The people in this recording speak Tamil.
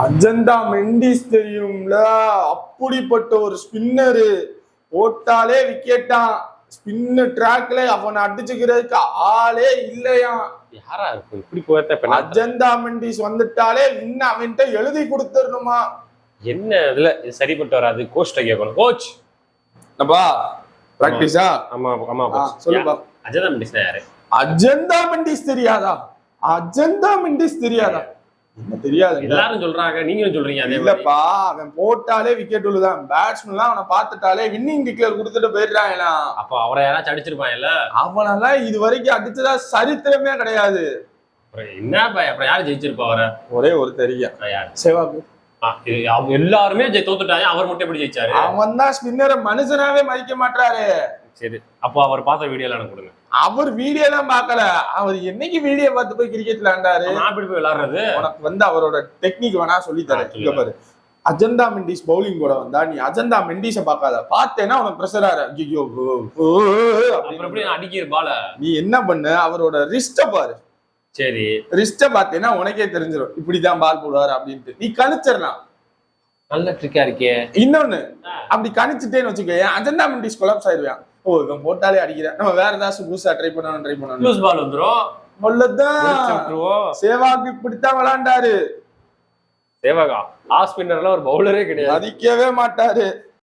அஜந்தா மெண்டிஸ் தெரியும்ல, அப்படிப்பட்ட ஒரு ஸ்பின்னரு. போட்டாலே விக்கெட்டான். ஸ்பின் ட்ராக்ல அவனை அடிச்சுக்கிறதுக்கு ஆளே இல்லையா. யாரா இருக்கும் இப்படி போயிருந்த அஜந்தா மெண்டிஸ் வந்துட்டாலே இன்னும் அவன்கிட்ட எழுதி கொடுத்துடணுமா? என்ன இதுல சரிப்பட்டு வராது. கோச் கேட்கணும். கோச் அப்பா பிராக்டிஸா? ஆமா ஆமா சொல்லுப்பா. அஜந்தா மெண்டிஸ் யாரு? அஜந்தா மெண்டிஸ் தெரியாதா? அஜந்தா மெண்டிஸ் தெரியாதா? என்ன தெரியாது, எல்லாரும் சொல்றாங்க, நீங்களும் சொல்றீங்க. அதே இல்லப்பா, அவன் போட்டாலே விக்கெட் விழுதான். பேட்ஸ்மேன்லாம் அவனை பார்த்துட்டாலே வின்னிங் டிக்ளேர் கொடுத்துட்டு போயிடுறாங்க. அப்ப அவரை யாராச்சும் அடிச்சிருப்பாங்கல்ல? அவனெல்லாம் இது வரைக்கும் அடிச்சதா சரித்திரமே கிடையாது. என்னப்பா அப்புறம் யாரு ஜெயிச்சிருப்பா? அவரை ஒரே ஒரு தெரியும், யார்? சேவாக். எல்லாருமே தோத்துட்டாங்க, அவர் மட்டும் எப்படி ஜெயிச்சாரு? அவன் தான் ஸ்பின்னரை மனுஷனாவே மதிக்க மாட்டாரு. சரி, அப்போ அவர் பார்த்த வீடியோ எல்லாம் கொடுங்க. அவர் வீடியோ எல்லாம் பார்க்கல. அவர் என்னைக்கு வீடியோ பார்த்து போய் கிரிக்கெட் விளையாண்டாரு? நான் எப்படி போய் விளையாடுறது? உனக்கு அவரோட டெக்னிக் வேணா சொல்லி தரேன். இங்க பாரு, அஜந்தா மெண்டிஸ் பவுலிங் கூட வந்தா நீ அஜந்தா மெண்டிஸ பாக்காத. பார்த்தேன்னா உனக்கு பிரஷரா ஐயோ எப்படி அடிக்கிற பால. நீ என்ன பண்ணு, அவரோட ரிஸ்ட பாரு. சரி, ரிஸ்ட பார்த்தேன்னா உனக்கே தெரிஞ்சிடும் இப்படிதான் பால் போடுவாரு அப்படின்ட்டு. நீ கணிச்சிடலாம். நல்ல ட்ரிக்கா இருக்கே. இன்னொன்னு, அப்படி கணிச்சுட்டேன்னு வச்சுக்க, அஜந்தா மெண்டிஸ் கொலாப்ஸ் ஆயிடுவான். ஓ, இவன் போட்டாலே அடிக்கிறேன், நம்ம வேற ஏதாச்சும் புதுசா ட்ரை பண்ணணும். லூஸ் பால் வந்துரும். சேவாக் இப்படித்தான் விளையாண்டாரு. சேவாகா ஆஃப் ஸ்பின்னர்ல ஒரு பவுலரே கிடையாது, மதிக்கவே மாட்டாரு.